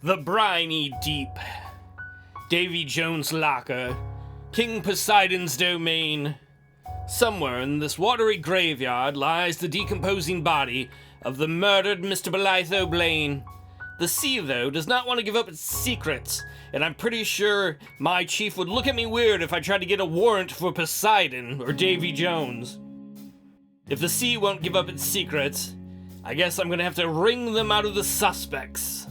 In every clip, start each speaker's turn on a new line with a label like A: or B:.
A: The briny deep. Davy Jones' locker. King Poseidon's domain. Somewhere in this watery graveyard lies the decomposing body of the murdered Mr. Bolitho Blane. The sea, though, does not want to give up its secrets, and I'm pretty sure my chief would look at me weird if I tried to get a warrant for Poseidon or Davy Jones. If the sea won't give up its secrets, I guess I'm gonna have to wring them out of the suspects.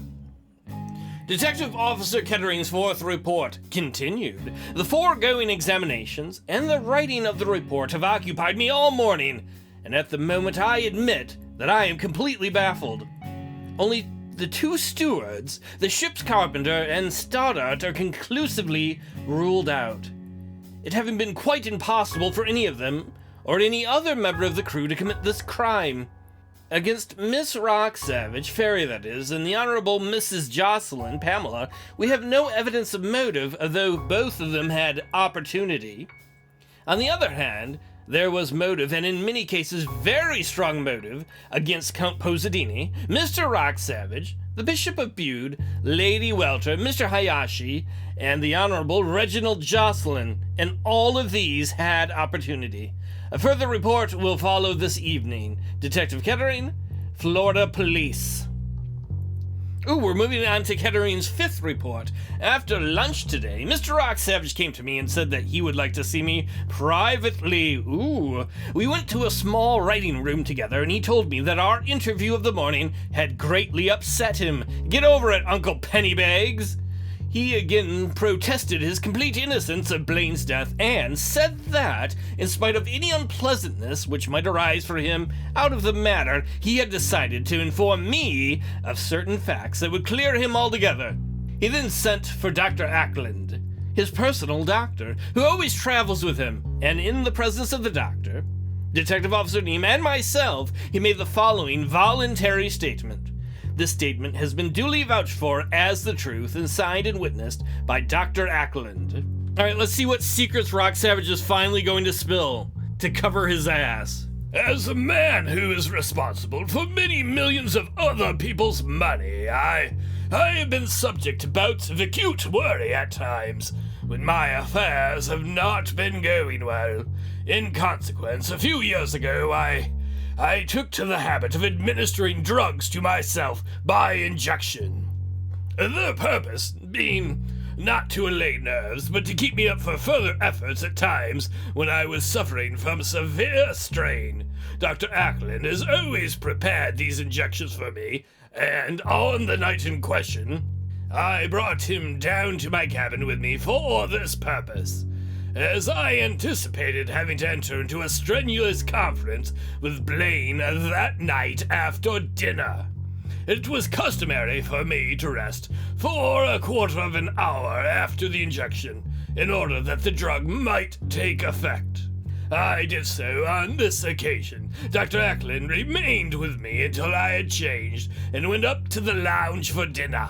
A: Detective Officer Kettering's fourth report continued. The foregoing examinations and the writing of the report have occupied me all morning, and at the moment I admit that I am completely baffled. Only the two stewards, the ship's carpenter, and Stoddart are conclusively ruled out, it having been quite impossible for any of them, or any other member of the crew, to commit this crime. Against Miss Rock Savage, Ferry that is, and the Honorable Mrs. Jocelyn, Pamela, we have no evidence of motive, although both of them had opportunity. On the other hand, there was motive, and in many cases very strong motive, against Count Posadini, Mr. Rock Savage, the Bishop of Bude, Lady Welter, Mr. Hayashi, and the Honorable Reginald Jocelyn, and all of these had opportunity. A further report will follow this evening. Detective Kettering, Florida Police. We're moving on to Kettering's fifth report. After lunch today, Mr. Rock Savage came to me and said that he would like to see me privately. We went to a small writing room together, and he told me that our interview of the morning had greatly upset him. Get over it, Uncle Pennybags. He again protested his complete innocence of Blane's death and said that, in spite of any unpleasantness which might arise for him out of the matter, he had decided to inform me of certain facts that would clear him altogether. He then sent for Dr. Ackland, his personal doctor, who always travels with him, and in the presence of the doctor, Detective Officer Neem, and myself, he made the following voluntary statement. This statement has been duly vouched for as the truth and signed and witnessed by Dr. Ackland. Alright, let's see what secrets Rock Savage is finally going to spill to cover his ass.
B: As a man who is responsible for many millions of other people's money, I have been subject to bouts of acute worry at times when my affairs have not been going well. In consequence, a few years ago, I took to the habit of administering drugs to myself by injection. The purpose being not to allay nerves, but to keep me up for further efforts at times when I was suffering from severe strain. Dr. Ackland has always prepared these injections for me, and on the night in question, I brought him down to my cabin with me for this purpose, as I anticipated having to enter into a strenuous conference with Blane that night after dinner. It was customary for me to rest for a quarter of an hour after the injection, in order that the drug might take effect. I did so on this occasion. Dr. Ackland remained with me until I had changed and went up to the lounge for dinner.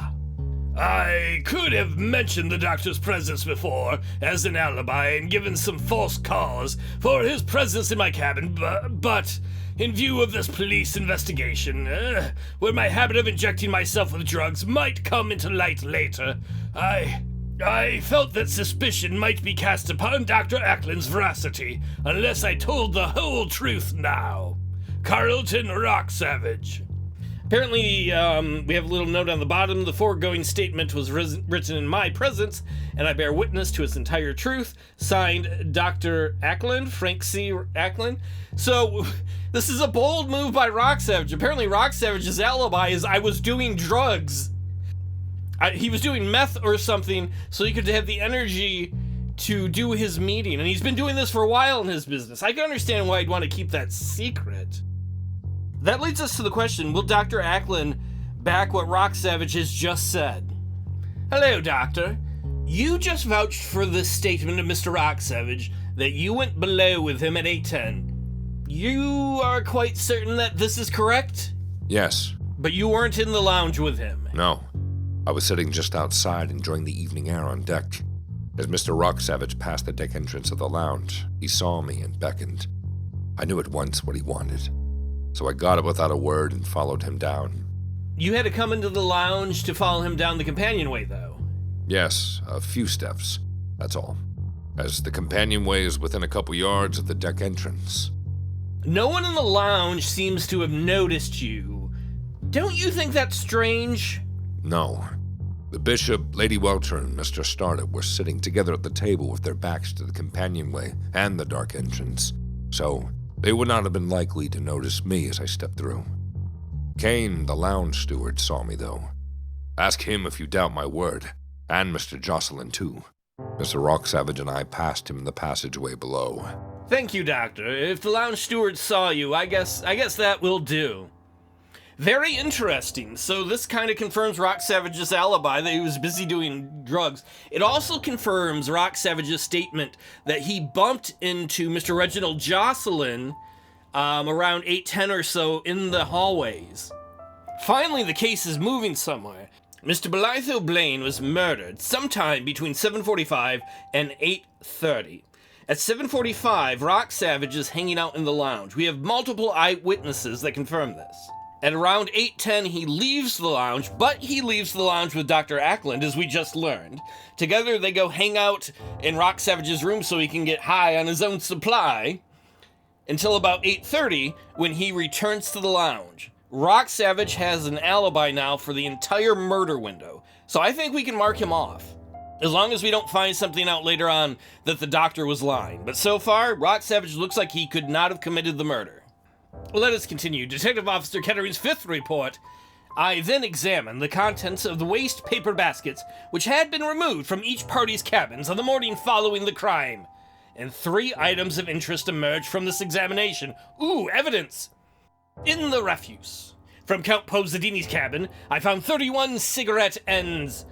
B: I could have mentioned the doctor's presence before as an alibi and given some false cause for his presence in my cabin, but in view of this police investigation, where my habit of injecting myself with drugs might come into light later, I felt that suspicion might be cast upon Dr. Ackland's veracity unless I told the whole truth now. Carlton Rock Savage.
A: Apparently, we have a little note on the bottom. The foregoing statement was written in my presence, and I bear witness to its entire truth. Signed, Dr. Ackland, Frank C. Ackland. So, this is a bold move by Rock Savage. Apparently, Rock Savage's alibi is I was doing drugs. He was doing meth or something, so he could have the energy to do his meeting. And he's been doing this for a while in his business. I can understand why he'd want to keep that secret. That leads us to the question, will Dr. Ackland back what Rock Savage has just said? Hello, Doctor. You just vouched for this statement of Mr. Rock Savage that you went below with him at 8:10. You are quite certain that this is correct?
C: Yes.
A: But you weren't in the lounge with him?
C: No. I was sitting just outside enjoying the evening air on deck. As Mr. Rock Savage passed the deck entrance of the lounge, he saw me and beckoned. I knew at once what he wanted, so I got up without a word and followed him down.
A: You had to come into the lounge to follow him down the companionway, though.
C: Yes, a few steps, that's all. As the companionway is within a couple yards of the deck entrance.
A: No one in the lounge seems to have noticed you. Don't you think that's strange?
C: No. The bishop, Lady Welcher, and Mr. Startup were sitting together at the table with their backs to the companionway and the dark entrance, so they would not have been likely to notice me as I stepped through. Kane, the lounge steward, saw me, though. Ask him if you doubt my word, and Mr. Jocelyn, too. Mr. Rocksavage and I passed him in the passageway below.
A: Thank you, Doctor. If the lounge steward saw you, I guess that will do. Very interesting. So this kind of confirms Rocksavage's alibi that he was busy doing drugs. It also confirms Rocksavage's statement that he bumped into Mr. Reginald Jocelyn around 8:10 or so in the hallways. Finally, the case is moving somewhere. Mr. Bolitho Blane was murdered sometime between 7:45 and 8:30. At 7:45, Rocksavage is hanging out in the lounge. We have multiple eyewitnesses that confirm this. At around 8:10, he leaves the lounge, but he leaves the lounge with Dr. Ackland, as we just learned. Together, they go hang out in Rocksavage's room so he can get high on his own supply, until about 8:30, when he returns to the lounge. Rocksavage has an alibi now for the entire murder window, so I think we can mark him off. As long as we don't find something out later on that the doctor was lying. But so far, Rocksavage looks like he could not have committed the murder. Let us continue. Detective Officer Kettering's fifth report. I then examined the contents of the waste paper baskets which had been removed from each party's cabins on the morning following the crime. And 3 items of interest emerged from this examination. Ooh, evidence! In the refuse. From Count Posadini's cabin, I found 31 cigarette ends.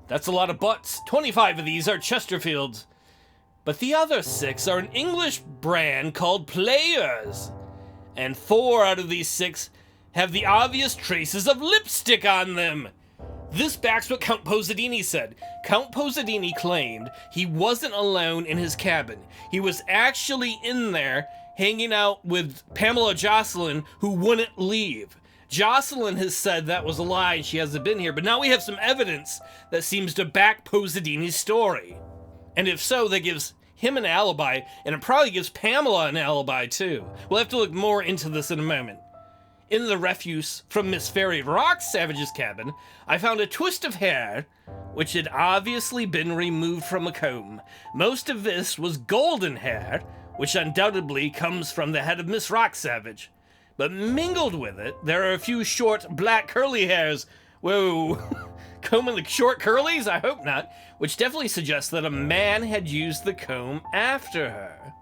A: That's a lot of butts. 25 of these are Chesterfields. But the other 6 are an English brand called Players. And 4 out of these 6 have the obvious traces of lipstick on them. This backs what Count Posadini said. Count Posadini claimed he wasn't alone in his cabin. He was actually in there hanging out with Pamela Jocelyn, who wouldn't leave. Jocelyn has said that was a lie and she hasn't been here, but now we have some evidence that seems to back Posadini's story. And if so, that gives him an alibi, and it probably gives Pamela an alibi too. We'll have to look more into this in a moment. In the refuse from Miss Fairy Rocksavage's cabin, I found a twist of hair, which had obviously been removed from a comb. Most of this was golden hair, which undoubtedly comes from the head of Miss Rocksavage. But mingled with it, there are a few short black curly hairs. Whoa, combing the short curlies? I hope not. Which definitely suggests that a man had used the comb after her.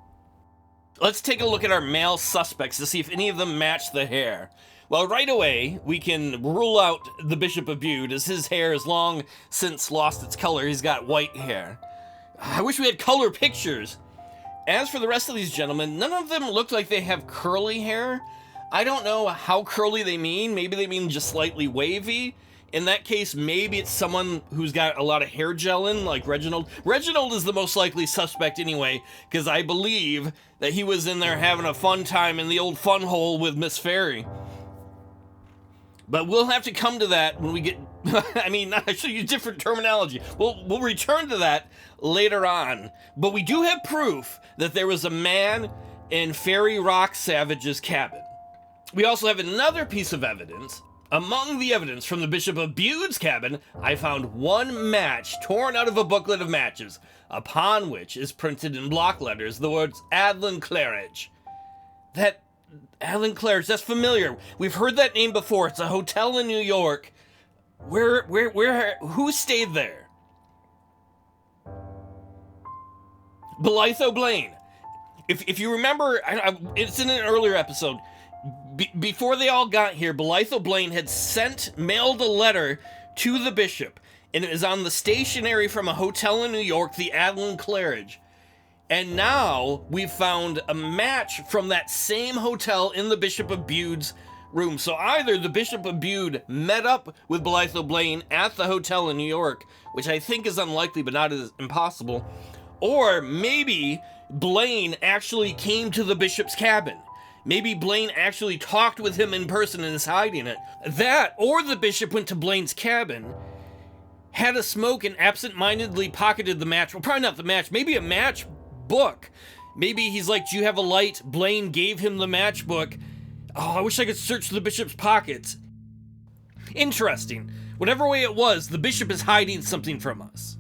A: Let's take a look at our male suspects to see if any of them match the hair. Well, right away, we can rule out the Bishop of Bude, as his hair has long since lost its color. He's got white hair. I wish we had color pictures. As for the rest of these gentlemen, none of them look like they have curly hair. I don't know how curly they mean. Maybe they mean just slightly wavy. In that case, maybe it's someone who's got a lot of hair gel in, like Reginald. Reginald is the most likely suspect anyway, because I believe that he was in there having a fun time in the old fun hole with Miss Fairy. But we'll have to come to that when we get... I mean, I should use different terminology. We'll return to that later on. But we do have proof that there was a man in Fairy Rocksavage's cabin. We also have another piece of evidence. Among the evidence from the Bishop of Bude's cabin, I found one match torn out of a booklet of matches, upon which is printed in block letters the words Adlin Claridge. That Adlin Claridge, that's familiar. We've heard that name before. It's a hotel in New York. Who stayed there? Bolitho Blane. If you remember, it's in an earlier episode. Before they all got here, Bolitho Blane had mailed a letter to the bishop, and it was on the stationery from a hotel in New York, the Adlin Claridge. And now we've found a match from that same hotel in the Bishop of Bude's room. So either the Bishop of Bude met up with Bolitho Blane at the hotel in New York, which I think is unlikely but not as impossible, or maybe Blane actually came to the bishop's cabin. Maybe Blane actually talked with him in person and is hiding it. That, or the bishop went to Blane's cabin, had a smoke and absent-mindedly pocketed the match. Well, probably not the match, maybe a matchbook. Maybe he's like, do you have a light? Blane gave him the matchbook. Oh, I wish I could search the bishop's pockets. Interesting. Whatever way it was, the bishop is hiding something from us.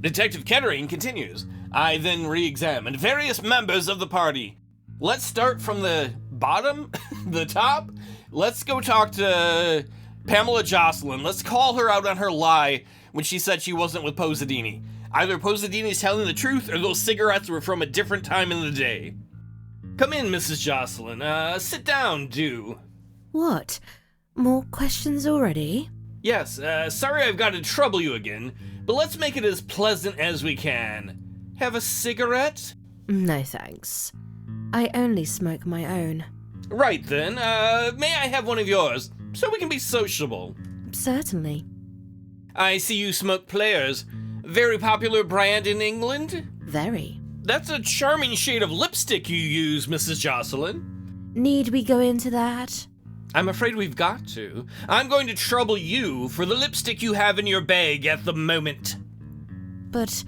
A: Detective Kettering continues. I then re-examined various members of the party. Let's start from the bottom, the top. Let's go talk to Pamela Jocelyn. Let's call her out on her lie when she said she wasn't with Posadini. Either Posadini's telling the truth or those cigarettes were from a different time in the day. Come in, Mrs. Jocelyn. Sit down, do.
D: What? More questions already?
A: Yes, sorry I've got to trouble you again, but let's make it as pleasant as we can. Have a cigarette?
D: No thanks. I only smoke my own.
A: Right then, may I have one of yours, so we can be sociable?
D: Certainly.
A: I see you smoke Players. Very popular brand in England?
D: Very.
A: That's a charming shade of lipstick you use, Mrs. Jocelyn.
D: Need we go into that?
A: I'm afraid we've got to. I'm going to trouble you for the lipstick you have in your bag at the moment.
D: But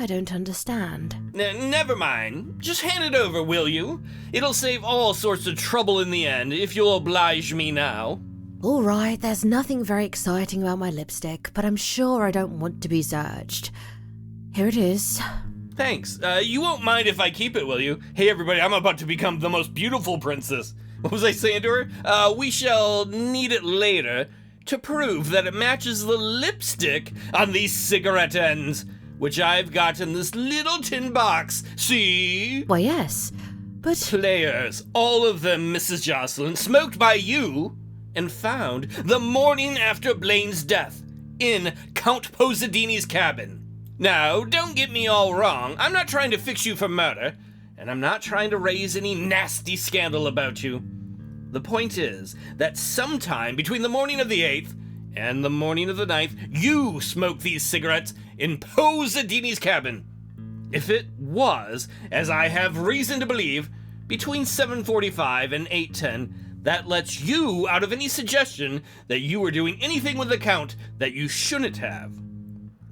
D: I don't understand.
A: Never mind. Just hand it over, will you? It'll save all sorts of trouble in the end, if you'll oblige me now.
D: All right, there's nothing very exciting about my lipstick, but I'm sure I don't want to be searched. Here it is.
A: Thanks. You won't mind if I keep it, will you? Hey, everybody, I'm about to become the most beautiful princess. What was I saying to her? We shall need it later to prove that it matches the lipstick on these cigarette ends, which I've got in this little tin box. See?
D: Why, yes, but...
A: Players, all of them, Mrs. Jocelyn, smoked by you and found the morning after Blane's death in Count Posadini's cabin. Now, don't get me all wrong. I'm not trying to fix you for murder, and I'm not trying to raise any nasty scandal about you. The point is that sometime between the morning of the 8th and the morning of the 9th, you smoked these cigarettes in Posadini's cabin. If it was, as I have reason to believe, between 7:45 and 8:10, that lets you out of any suggestion that you were doing anything with the Count that you shouldn't have.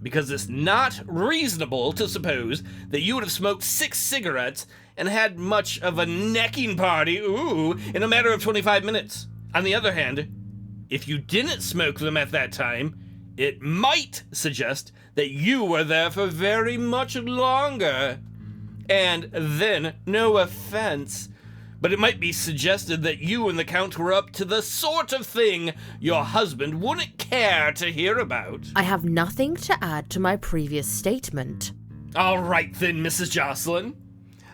A: Because it's not reasonable to suppose that you would have smoked 6 cigarettes and had much of a necking party, in a matter of 25 minutes. On the other hand, if you didn't smoke them at that time, it might suggest that you were there for very much longer. And then, no offense, but it might be suggested that you and the Count were up to the sort of thing your husband wouldn't care to hear about.
D: I have nothing to add to my previous statement.
A: All right then, Mrs. Jocelyn.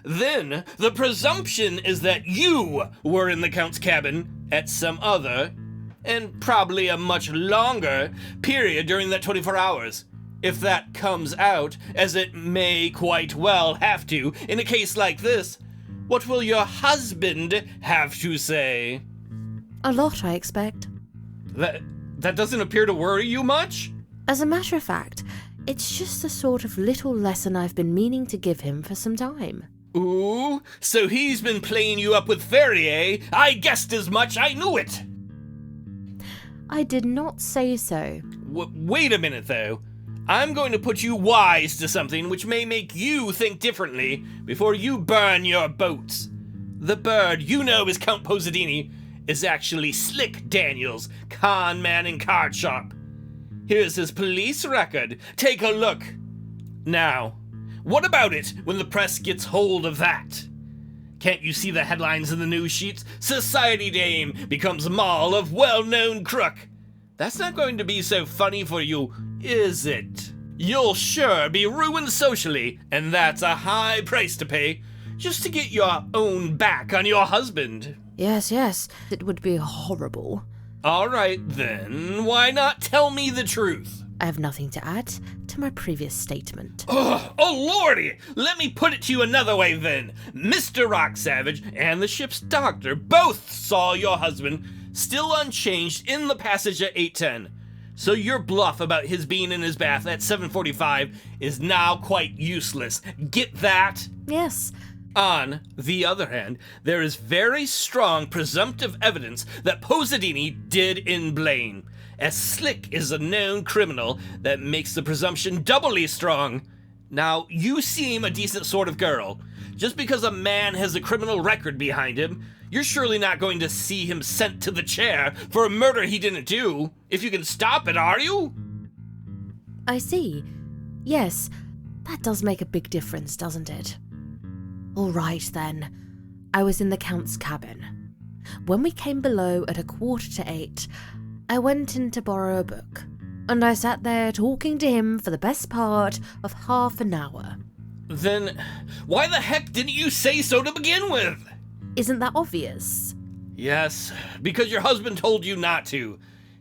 A: Then the presumption is that you were in the Count's cabin at some other, and probably a much longer, period during that 24 hours. If that comes out, as it may quite well have to in a case like this, what will your husband have to say?
D: A lot, I expect.
A: That doesn't appear to worry you much?
D: As a matter of fact, it's just the sort of little lesson I've been meaning to give him for some time.
A: Ooh, so he's been playing you up with Fairy, eh? I guessed as much, I knew it!
D: I did not say so.
A: Wait a minute, though. I'm going to put you wise to something which may make you think differently before you burn your boats. The bird you know is Count Posadini is actually Slick Daniels, con man and card sharp. Here's his police record. Take a look. Now, what about it when the press gets hold of that? Can't you see the headlines in the news sheets? Society dame becomes mall of well-known crook. That's not going to be so funny for you, is it? You'll sure be ruined socially, and that's a high price to pay just to get your own back on your husband.
D: Yes, it would be horrible.
A: All right, then, why not tell me the truth?
D: I have nothing to add to my previous statement.
A: Oh, lordy! Let me put it to you another way, then. Mr. Rock Savage and the ship's doctor both saw your husband still unchanged in the passage at 8:10. So your bluff about his being in his bath at 7:45 is now quite useless. Get that?
D: Yes,
A: On the other hand, there is very strong presumptive evidence that Posadini did in Blane. As Slick is a known criminal, that makes the presumption doubly strong. Now, you seem a decent sort of girl. Just because a man has a criminal record behind him, you're surely not going to see him sent to the chair for a murder he didn't do. If you can stop it, are you?
D: I see. Yes, that does make a big difference, doesn't it? All right, then. I was in the Count's cabin. When we came below at 7:45, I went in to borrow a book, and I sat there talking to him for the best part of half an hour.
A: Then, why the heck didn't you say so to begin with?
D: Isn't that obvious?
A: Yes, because your husband told you not to.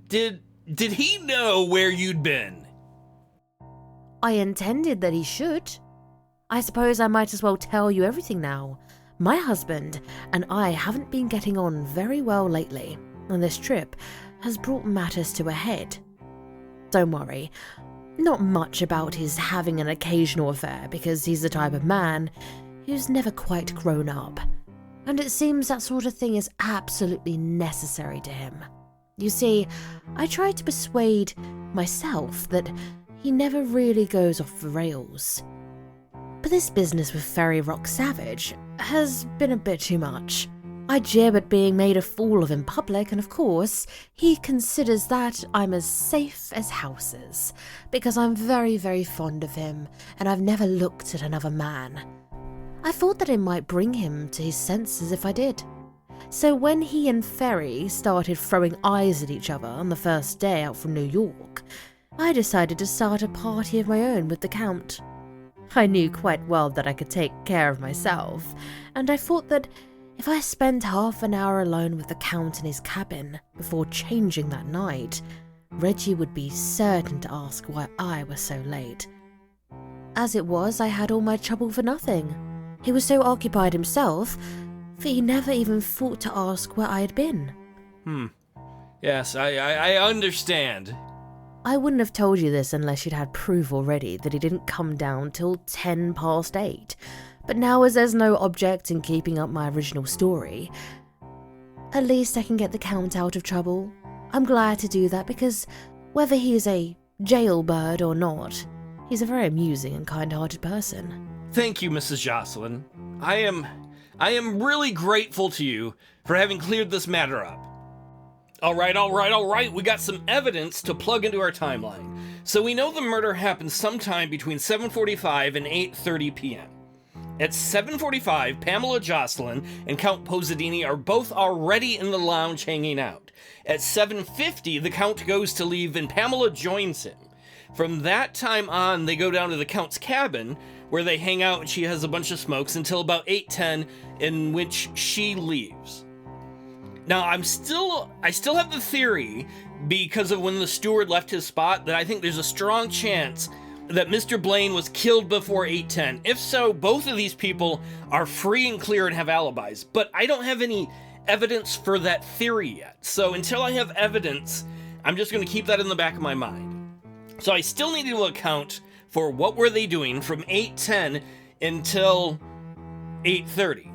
A: Did he know where you'd been?
D: I intended that he should. I suppose I might as well tell you everything now. My husband and I haven't been getting on very well lately, and this trip has brought matters to a head. Don't worry, not much about his having an occasional affair, because he's the type of man who's never quite grown up, and it seems that sort of thing is absolutely necessary to him. You see, I tried to persuade myself that he never really goes off the rails. But this business with Ferry Rock Savage has been a bit too much. I jib at being made a fool of in public, and of course, he considers that I'm as safe as houses, because I'm very, very fond of him, and I've never looked at another man. I thought that it might bring him to his senses if I did. So when he and Ferry started throwing eyes at each other on the first day out from New York, I decided to start a party of my own with the Count. I knew quite well that I could take care of myself, and I thought that if I spent half an hour alone with the Count in his cabin before changing that night, Reggie would be certain to ask why I was so late. As it was, I had all my trouble for nothing. He was so occupied himself that he never even thought to ask where I had been.
A: Yes, I understand.
D: I wouldn't have told you this unless you'd had proof already that he didn't come down till 8:10. But now, as there's no object in keeping up my original story, at least I can get the Count out of trouble. I'm glad to do that, because whether he's a jailbird or not, he's a very amusing and kind-hearted person.
A: Thank you, Mrs. Jocelyn. I am really grateful to you for having cleared this matter up. All right. We got some evidence to plug into our timeline. So we know the murder happened sometime between 7:45 and 8:30 p.m. At 7:45, Pamela Jocelyn and Count Posadini are both already in the lounge hanging out. At 7:50, the Count goes to leave and Pamela joins him. From that time on, they go down to the Count's cabin, where they hang out and she has a bunch of smokes until about 8:10, in which she leaves. Now, I still have the theory, because of when the steward left his spot, that I think there's a strong chance that Mr. Blane was killed before 8:10. If so, both of these people are free and clear and have alibis, but I don't have any evidence for that theory yet. So until I have evidence, I'm just going to keep that in the back of my mind. So I still need to account for what were they doing from 8:10 until 8:30.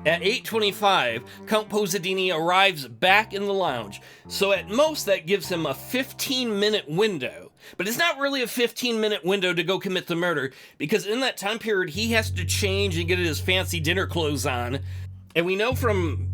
A: At 8:25, Count Posadini arrives back in the lounge, so at most that gives him a 15-minute window. But it's not really a 15-minute window to go commit the murder, because in that time period he has to change and get his fancy dinner clothes on. And we know from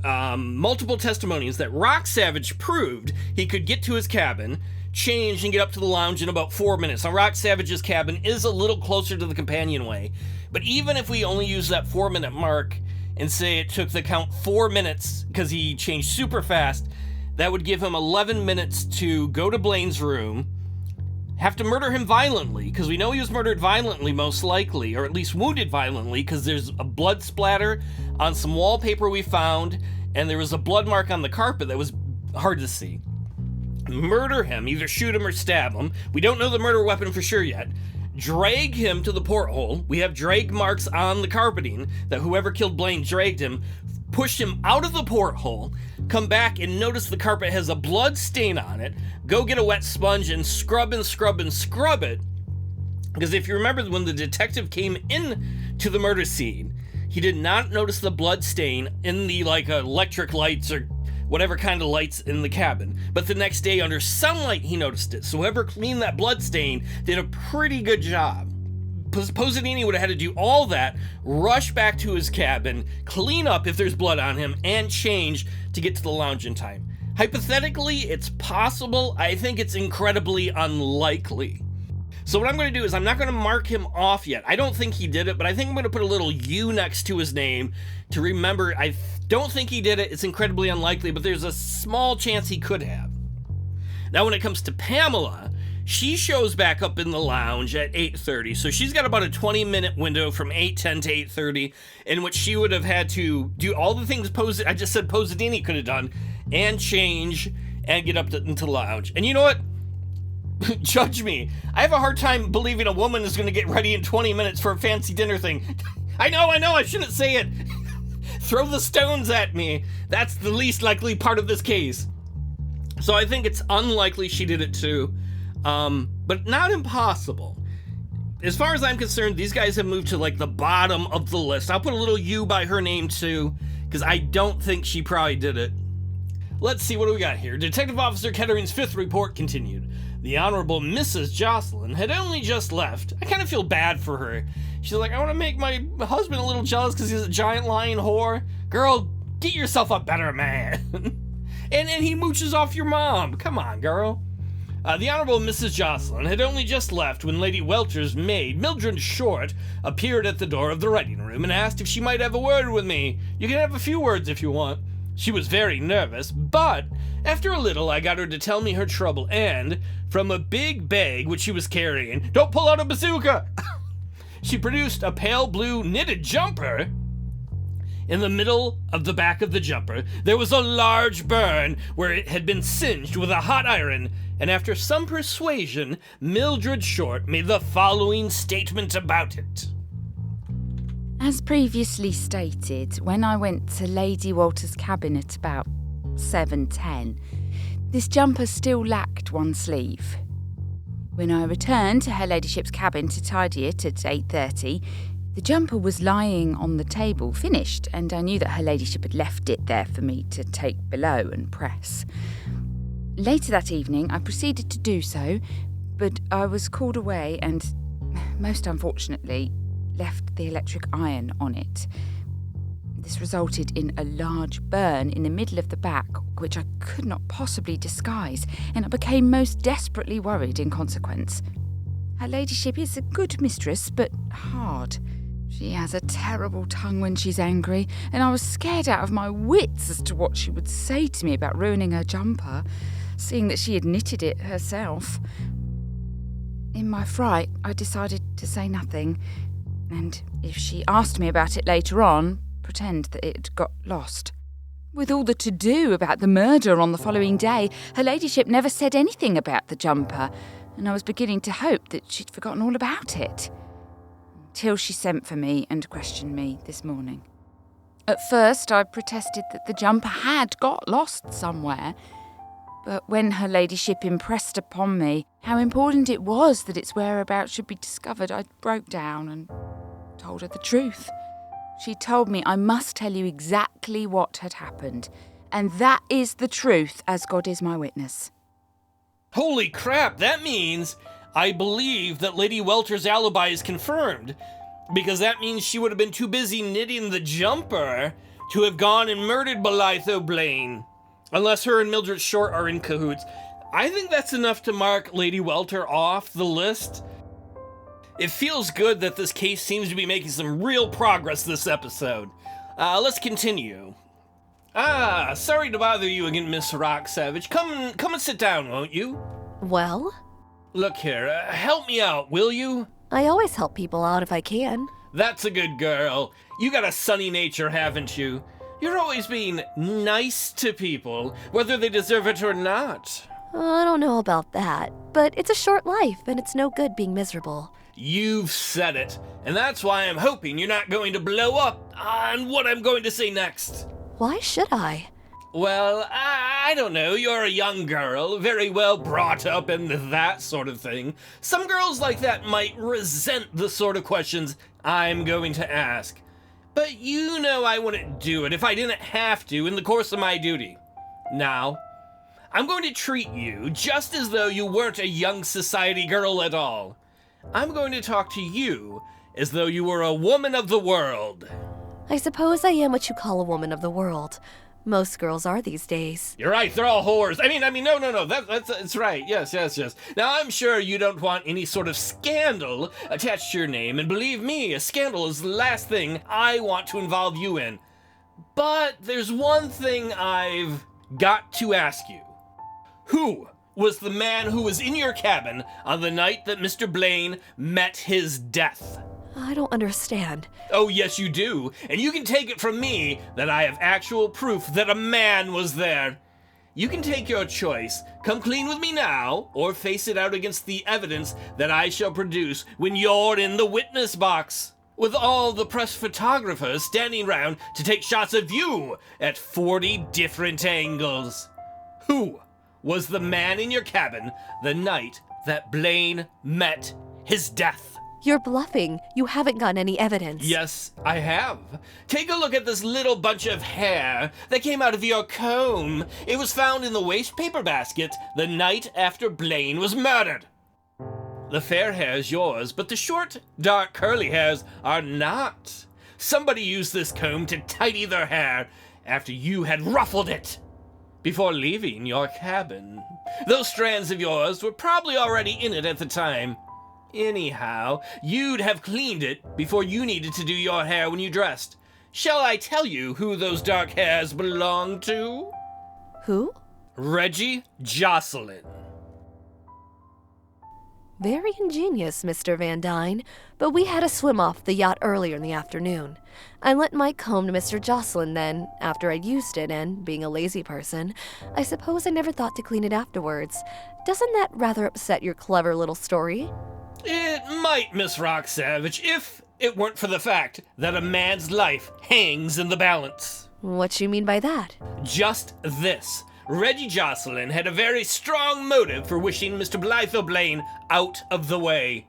A: multiple testimonies that Rock Savage proved he could get to his cabin, change, and get up to the lounge in about 4 minutes. Now, Rock Savage's cabin is a little closer to the companionway, but even if we only use that 4-minute mark and say it took the Count 4 minutes because he changed super fast, that would give him 11 minutes to go to Blane's room, have to murder him violently, because we know he was murdered violently most likely, or at least wounded violently, because there's a blood splatter on some wallpaper we found, and there was a blood mark on the carpet that was hard to see. Murder him, either shoot him or stab him. We don't know the murder weapon for sure yet. Drag him to the porthole. We have drag marks on the carpeting that whoever killed Blane dragged him. Push him out of the porthole, come back and notice the carpet has a blood stain on it. Go get a wet sponge and scrub it. Because if you remember when the detective came in to the murder scene. He did not notice the blood stain in the electric lights or whatever kind of lights in the cabin. But the next day under sunlight, he noticed it. So whoever cleaned that blood stain did a pretty good job. Positini would have had to do all that, rush back to his cabin, clean up if there's blood on him, and change to get to the lounge in time. Hypothetically, it's possible. I think it's incredibly unlikely. So what I'm going to do is I'm not going to mark him off yet. I don't think he did it, but I think I'm going to put a little U next to his name to remember. I don't think he did it. It's incredibly unlikely, but there's a small chance he could have. Now, when it comes to Pamela, she shows back up in the lounge at 8:30, so she's got about a 20-minute window from 8:10 to 8:30 in which she would have had to do all the things I just said Positini could have done, and change and get up into the lounge. And you know what? Judge me. I have a hard time believing a woman is going to get ready in 20 minutes for a fancy dinner thing. I know, I shouldn't say it. Throw the stones at me. That's the least likely part of this case. So I think it's unlikely she did it too. But not impossible. As far as I'm concerned, these guys have moved to the bottom of the list. I'll put a little U by her name too, because I don't think she probably did it. Let's see, what do we got here? Detective Officer Kettering's fifth report continued. The Honorable Mrs. Jocelyn had only just left. I kind of feel bad for her. She's like, I want to make my husband a little jealous because he's a giant lying whore. Girl, get yourself a better man. and he mooches off your mom. Come on, girl. The Honorable Mrs. Jocelyn had only just left when Lady Welter's maid, Mildred Short, appeared at the door of the writing room and asked if she might have a word with me. You can have a few words if you want. She was very nervous, but after a little I got her to tell me her trouble, and from a big bag which she was carrying, don't pull out a bazooka, she produced a pale blue knitted jumper. In the middle of the back of the jumper, there was a large burn where it had been singed with a hot iron, and after some persuasion, Mildred Short made the following statement about it.
E: As previously stated, when I went to Lady Walter's cabin at about 7:10, this jumper still lacked one sleeve. When I returned to her ladyship's cabin to tidy it at 8:30, the jumper was lying on the table, finished, and I knew that her ladyship had left it there for me to take below and press. Later that evening, I proceeded to do so, but I was called away and, most unfortunately, left the electric iron on it. This resulted in a large burn in the middle of the back, which I could not possibly disguise, and I became most desperately worried in consequence. Her ladyship is a good mistress, but hard. She has a terrible tongue when she's angry, and I was scared out of my wits as to what she would say to me about ruining her jumper, seeing that she had knitted it herself. In my fright, I decided to say nothing, and if she asked me about it later on, pretend that it had got lost. With all the to-do about the murder on the following day, her ladyship never said anything about the jumper, and I was beginning to hope that she'd forgotten all about it. Till she sent for me and questioned me this morning. At first, I protested that the jumper had got lost somewhere, but when her ladyship impressed upon me how important it was that its whereabouts should be discovered, I broke down and told her the truth. She told me I must tell you exactly what had happened, and that is the truth, as God is my witness.
A: Holy crap, that means I believe that Lady Welter's alibi is confirmed, because that means she would have been too busy knitting the jumper to have gone and murdered Bolitho Blane, unless her and Mildred Short are in cahoots. I think that's enough to mark Lady Welter off the list. It feels good that this case seems to be making some real progress this episode. Let's continue. Sorry to bother you again, Miss Rock Savage. Come and sit down, won't you?
F: Well?
A: Look here, help me out, will you?
F: I always help people out if I can.
A: That's a good girl. You got a sunny nature, haven't you? You're always being nice to people, whether they deserve it or not.
F: I don't know about that, but it's a short life, and it's no good being miserable.
A: You've said it, and that's why I'm hoping you're not going to blow up on what I'm going to say next.
F: Why should I?
A: Well, I don't know. You're a young girl, very well brought up and that sort of thing. Some girls like that might resent the sort of questions I'm going to ask. But you know I wouldn't do it if I didn't have to in the course of my duty. Now, I'm going to treat you just as though you weren't a young society girl at all. I'm going to talk to you as though you were a woman of the world.
F: I suppose I am what you call a woman of the world. Most girls are these days.
A: You're right, they're all whores. I mean, no, that's right. Yes. Now, I'm sure you don't want any sort of scandal attached to your name, and believe me, a scandal is the last thing I want to involve you in. But there's one thing I've got to ask you. Who was the man who was in your cabin on the night that Mr. Blane met his death?
F: I don't understand.
A: Oh, yes, you do. And you can take it from me that I have actual proof that a man was there. You can take your choice. Come clean with me now, or face it out against the evidence that I shall produce when you're in the witness box, with all the press photographers standing round to take shots of you at 40 different angles. Who was the man in your cabin the night that Blane met his death?
F: You're bluffing. You haven't gotten any evidence.
A: Yes, I have. Take a look at this little bunch of hair that came out of your comb. It was found in the waste paper basket the night after Blane was murdered. The fair hair's yours, but the short, dark, curly hairs are not. Somebody used this comb to tidy their hair after you had ruffled it before leaving your cabin. Those strands of yours were probably already in it at the time. Anyhow, you'd have cleaned it before you needed to do your hair when you dressed. Shall I tell you who those dark hairs belong to?
F: Who?
A: Reggie Jocelyn.
F: Very ingenious, Mr. Van Dyne, but we had a swim off the yacht earlier in the afternoon. I lent my comb to Mr. Jocelyn then, after I'd used it, and, being a lazy person, I suppose I never thought to clean it afterwards. Doesn't that rather upset your clever little story?
A: It might, Miss Rock Savage, if it weren't for the fact that a man's life hangs in the balance.
F: What you mean by that?
A: Just this. Reggie Jocelyn had a very strong motive for wishing Mr. Bolitho Blane out of the way.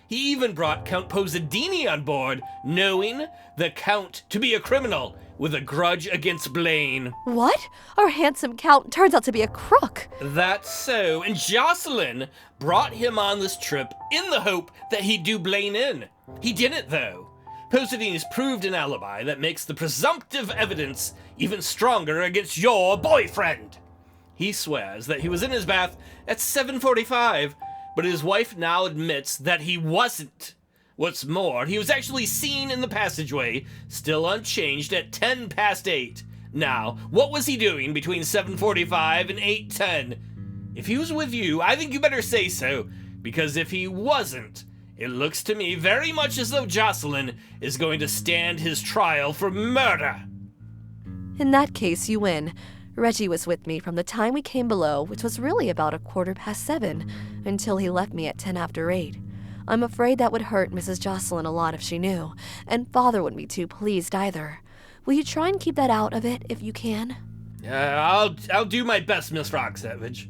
A: He even brought Count Posadini on board, knowing the Count to be a criminal with a grudge against Blane.
F: What? Our handsome Count turns out to be a crook.
A: That's so, and Jocelyn brought him on this trip in the hope that he'd do Blane in. He didn't, though. Posadini's proved an alibi that makes the presumptive evidence even stronger against your boyfriend. He swears that he was in his bath at 7:45, but his wife now admits that he wasn't. What's more, he was actually seen in the passageway, still unchanged, at 10 past 8. Now, what was he doing between 7:45 and 8:10? If he was with you, I think you better say so, because if he wasn't, it looks to me very much as though Jocelyn is going to stand his trial for murder.
F: In that case, you win. Reggie was with me from the time we came below, which was really about 7:15, until he left me at 10 after 8. I'm afraid that would hurt Mrs. Jocelyn a lot if she knew, and Father wouldn't be too pleased either. Will you try and keep that out of it if you can?
A: I'll do my best, Miss Rock Savage.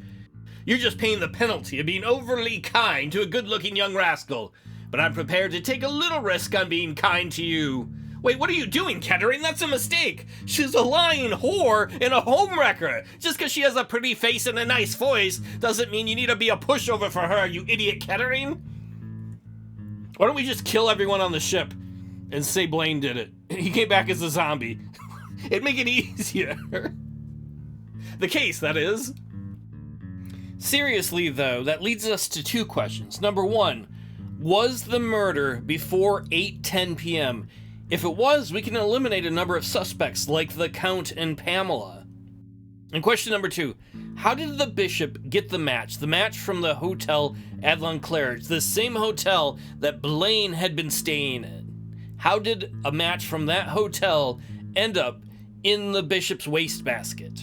A: You're just paying the penalty of being overly kind to a good-looking young rascal, but I'm prepared to take a little risk on being kind to you. Wait, what are you doing, Kettering? That's a mistake. She's a lying whore and a homewrecker. Just because she has a pretty face and a nice voice doesn't mean you need to be a pushover for her, you idiot Kettering. Why don't we just kill everyone on the ship and say Blane did it? He came back as a zombie. It'd make it easier. The case, that is. Seriously, though, that leads us to two questions. Number one, was the murder before 8:10 p.m.? If it was, we can eliminate a number of suspects like the Count and Pamela. And question number two, how did the Bishop get the match? The match from the Hotel Adlon Claridge, the same hotel that Blane had been staying in. How did a match from that hotel end up in the Bishop's wastebasket?